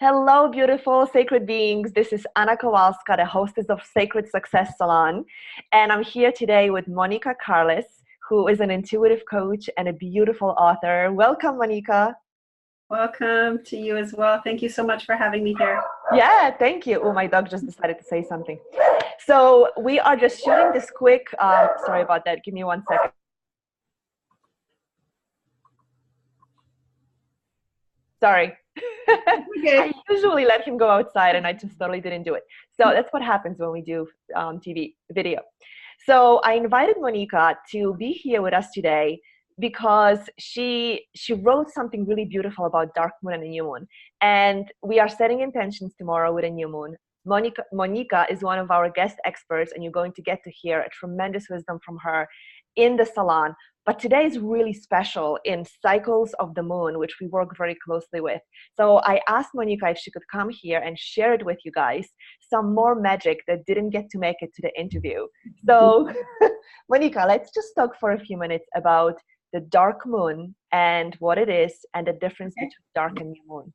Hello, beautiful sacred beings. This is Anna Kowalska, the hostess of Sacred Success Salon. And I'm here today with Monika Carless, who is an intuitive coach and a beautiful author. Welcome, Monika. Welcome to you as well. Thank you so much for having me here. Yeah, thank you. Oh, my dog just decided to say something. So we are just shooting this quick, sorry about that. Give me 1 second. Sorry. Okay. I usually let him go outside and I just totally didn't do it. So that's what happens when we do TV video. So I invited Monika to be here with us today because she wrote something really beautiful about dark moon and a new moon. And we are setting intentions tomorrow with a new moon. Monika is one of our guest experts, and you're going to get to hear a tremendous wisdom from her in the salon. But today is really special in cycles of the moon, which we work very closely with. So I asked Monika if she could come here and share it with you guys, some more magic that didn't get to make it to the interview. So Monika, let's just talk for a few minutes about the dark moon and what it is and the difference between dark and new moon.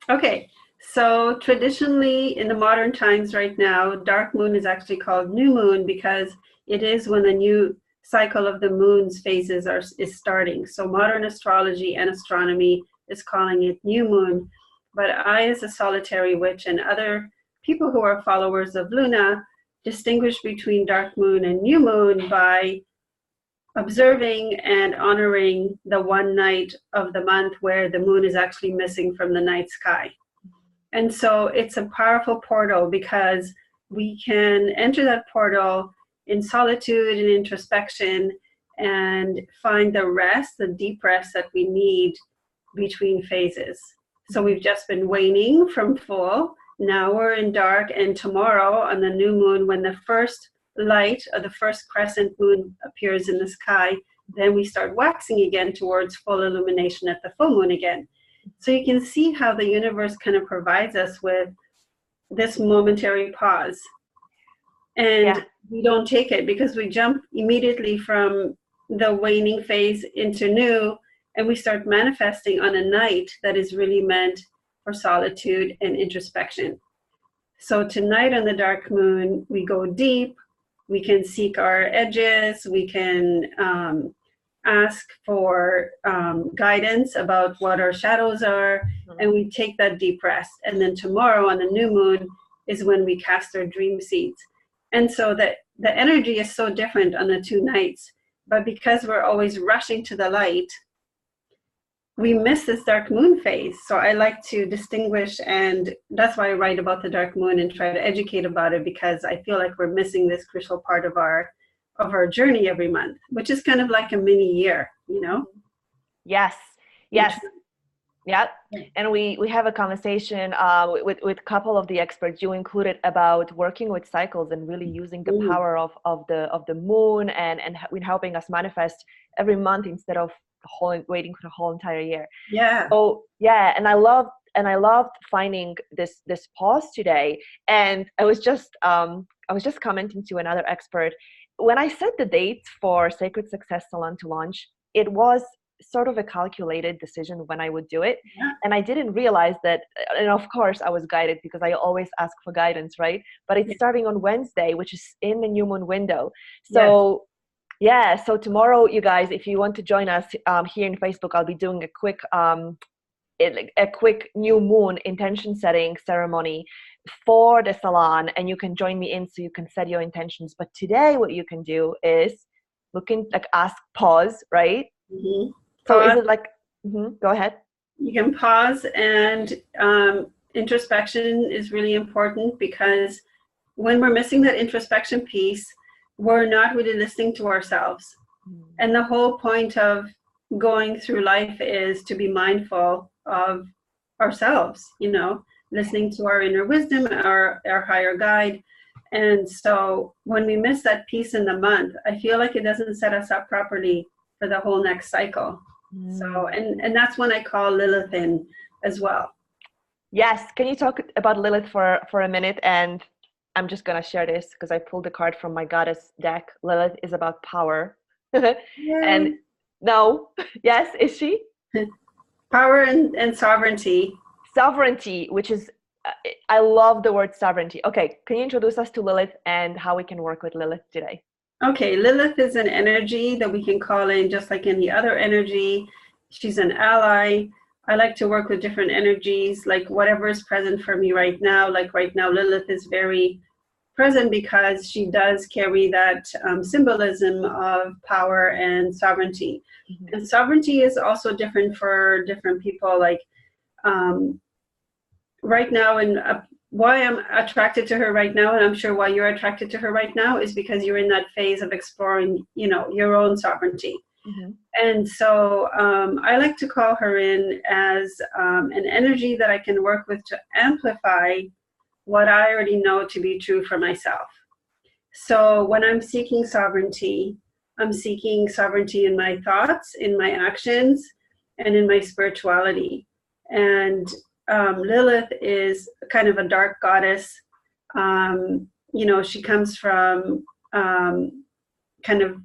Okay. So traditionally in the modern times right now, dark moon is actually called new moon because it is when the new cycle of the moon's phases is starting. So modern astrology and astronomy is calling it new moon. But I, as a solitary witch, and other people who are followers of Luna, distinguish between dark moon and new moon by observing and honoring the one night of the month where the moon is actually missing from the night sky. And so it's a powerful portal because we can enter that portal in solitude and introspection and find the rest, the deep rest that we need between phases. So we've just been waning from full. Now we're in dark, and tomorrow on the new moon, when the first light of the first crescent moon appears in the sky, then we start waxing again towards full illumination at the full moon again. So you can see how the universe kind of provides us with this momentary pause. And we don't take it because we jump immediately from the waning phase into new, and we start manifesting on a night that is really meant for solitude and introspection. So tonight on the dark moon, we go deep, we can seek our edges, we can ask for guidance about what our shadows are, and we take that deep rest. And then tomorrow on the new moon is when we cast our dream seeds. And so the energy is so different on the two nights, but because we're always rushing to the light, we miss this dark moon phase. So I like to distinguish, and that's why I write about the dark moon and try to educate about it, because I feel like we're missing this crucial part of our journey every month, which is kind of like a mini year, you know? Yes. Yeah, and we have a conversation with a couple of the experts you included about working with cycles and really using the power of the moon and helping us manifest every month instead of waiting for the whole entire year. Yeah. So yeah, and I loved finding this pause today. And I was just commenting to another expert when I set the dates for Sacred Success Salon to launch. It was sort of a calculated decision when I would do it. Yeah. And I didn't realize that, and of course I was guided because I always ask for guidance, right? But it's starting on Wednesday, which is in the new moon window. So so tomorrow, you guys, if you want to join us here in Facebook, I'll be doing a quick new moon intention setting ceremony for the salon, and you can join me in so you can set your intentions. But today what you can do is ask, pause, right? Mm-hmm. So is it go ahead. You can pause, and introspection is really important because when we're missing that introspection piece, we're not really listening to ourselves. And the whole point of going through life is to be mindful of ourselves, you know, listening to our inner wisdom, our higher guide. And so when we miss that piece in the month, I feel like it doesn't set us up properly for the whole next cycle. So, and that's when I call Lilith in as well. Yes. Can you talk about Lilith for a minute? And I'm just going to share this because I pulled the card from my goddess deck. Lilith is about power. And no, yes, is she? Power and sovereignty. sovereignty, which is, I love the word sovereignty. Okay, can you introduce us to Lilith and how we can work with Lilith today? Okay, Lilith is an energy that we can call in just like any other energy. She's an ally. I like to work with different energies, like whatever is present for me right now. Like right now, Lilith is very present because she does carry that symbolism of power and sovereignty. Mm-hmm. And sovereignty is also different for different people. Like right now, and why I'm attracted to her right now, and I'm sure why you're attracted to her right now, is because you're in that phase of exploring, you know, your own sovereignty. Mm-hmm. And so I like to call her in as an energy that I can work with to amplify what I already know to be true for myself. So when I'm seeking sovereignty, I'm seeking sovereignty in my thoughts, in my actions, and in my spirituality. And Lilith is kind of a dark goddess. You know, she comes from kind of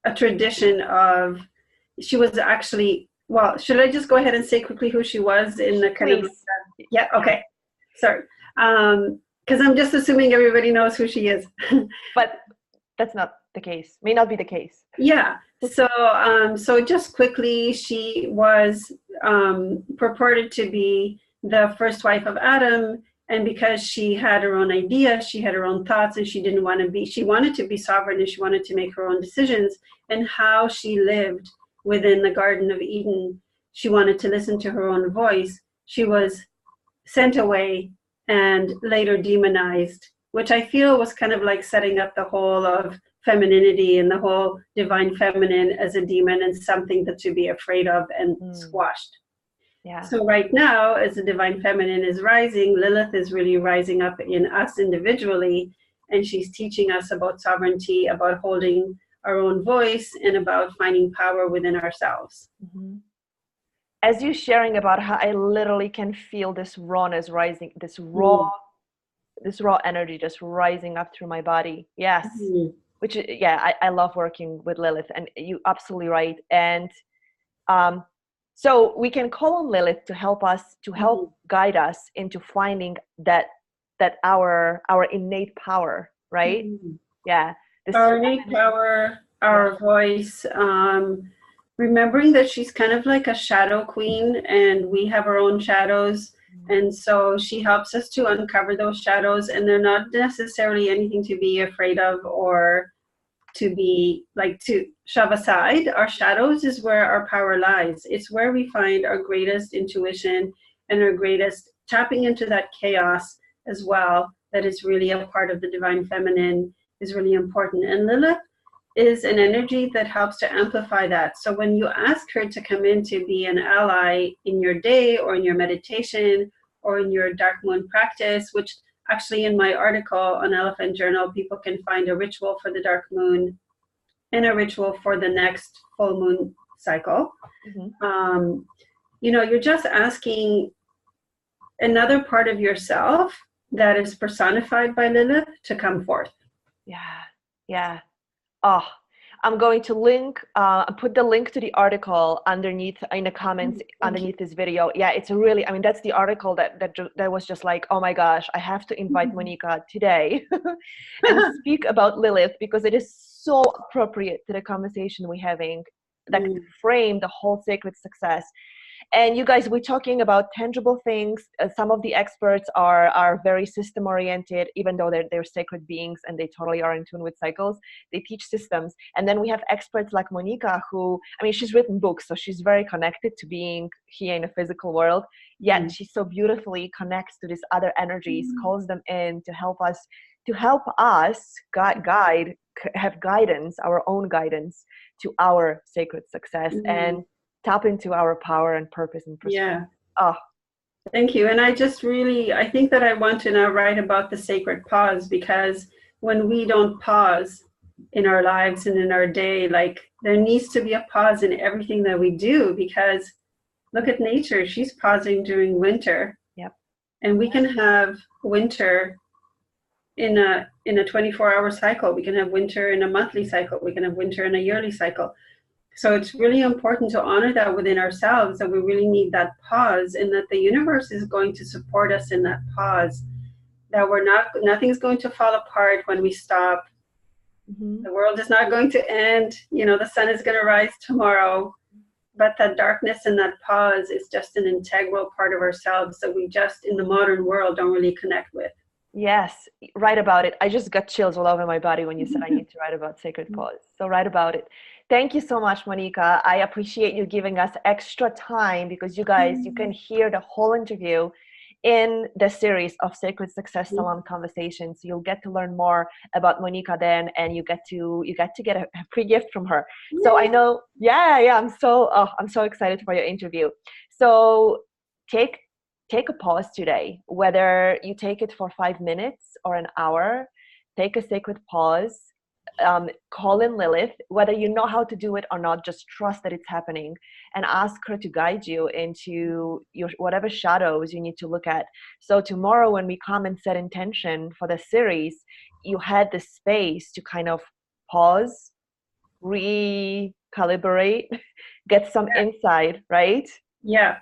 a tradition of, she was actually, well, should I just go ahead and say quickly who she was in the kind Please. of, yeah, okay, sorry. Because I'm just assuming everybody knows who she is. But that's not the case, may not be the case. Yeah, so just quickly, she was purported to be the first wife of Adam, and because she had her own ideas, she had her own thoughts, and she didn't want to be, she wanted to be sovereign, and she wanted to make her own decisions, and how she lived within the Garden of Eden, she wanted to listen to her own voice. She was sent away and later demonized, which I feel was kind of like setting up the whole of femininity and the whole divine feminine as a demon and something that to be afraid of and squashed. Yeah. So right now, as the divine feminine is rising, Lilith is really rising up in us individually, and she's teaching us about sovereignty, about holding our own voice, and about finding power within ourselves. Mm-hmm. As you're sharing about how I literally can feel this rawness rising, this raw energy just rising up through my body. Yes. Mm-hmm. Which, yeah, I love working with Lilith, and you're absolutely right. And so we can call on Lilith to help us, to help guide us into finding that our innate power, right? Mm-hmm. Yeah. Our innate power, our voice, remembering that she's kind of like a shadow queen, and we have our own shadows. And so she helps us to uncover those shadows, and they're not necessarily anything to be afraid of or to be like to shove aside. Our shadows is where our power lies. It's where we find our greatest intuition and our greatest tapping into that chaos as well. That is really a part of the divine feminine, is really important. And Lilith is an energy that helps to amplify that. So when you ask her to come in to be an ally in your day or in your meditation or in your dark moon practice, which actually in my article on Elephant Journal, people can find a ritual for the dark moon and a ritual for the next full moon cycle. Mm-hmm. You know, you're just asking another part of yourself that is personified by Lilith to come forth. Yeah, yeah. Oh, I'm going to put the link to the article underneath in the comments underneath this video. Yeah, it's a really, I mean, that's the article that was just like, oh my gosh, I have to invite Monika today and speak about Lilith, because it is so appropriate to the conversation we're having that can frame the whole sacred success. And you guys, we're talking about tangible things. Some of the experts are very system oriented, even though they're sacred beings and they totally are in tune with cycles. They teach systems. And then we have experts like Monika, who, I mean, she's written books, so she's very connected to being here in the physical world. Yet she so beautifully connects to these other energies, calls them in to help us have guidance, our own guidance to our sacred success and tap into our power and purpose and perspective. Yeah. Oh, thank you. And I think that I want to now write about the sacred pause, because when we don't pause in our lives and in our day, like there needs to be a pause in everything that we do, because look at nature, she's pausing during winter. Yep. And we can have winter in a 24-hour cycle. We can have winter in a monthly cycle. We can have winter in a yearly cycle. So it's really important to honor that within ourselves, that we really need that pause, and that the universe is going to support us in that pause, that nothing's going to fall apart when we stop. Mm-hmm. The world is not going to end. The sun is going to rise tomorrow. But that darkness and that pause is just an integral part of ourselves that we just, in the modern world, don't really connect with. Yes, write about it. I just got chills all over my body when you said I need to write about sacred pause. So write about it. Thank you so much, Monika. I appreciate you giving us extra time because you guys, you can hear the whole interview in the series of Sacred Success Salon Conversations. You'll get to learn more about Monika then, and you get to get a free gift from her. So I know, I'm so excited for your interview. So take a pause today, whether you take it for 5 minutes or an hour. Take a sacred pause. Call in Lilith, whether you know how to do it or not, just trust that it's happening and ask her to guide you into your whatever shadows you need to look at. So tomorrow when we come and set intention for the series, you had the space to kind of pause, recalibrate, get some insight, right? Yeah.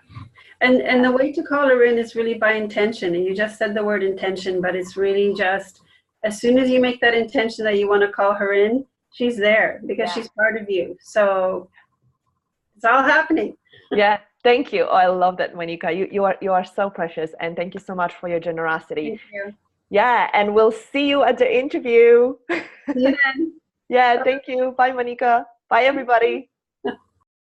And the way to call her in is really by intention. And you just said the word intention, but it's really just, as soon as you make that intention that you want to call her in, she's there because she's part of you. So it's all happening. Yeah, thank you. Oh, I love that, Monika. You are so precious, and thank you so much for your generosity. Thank you. Yeah, and we'll see you at the interview. See you then. Yeah, thank you. Bye, Monika. Bye, everybody.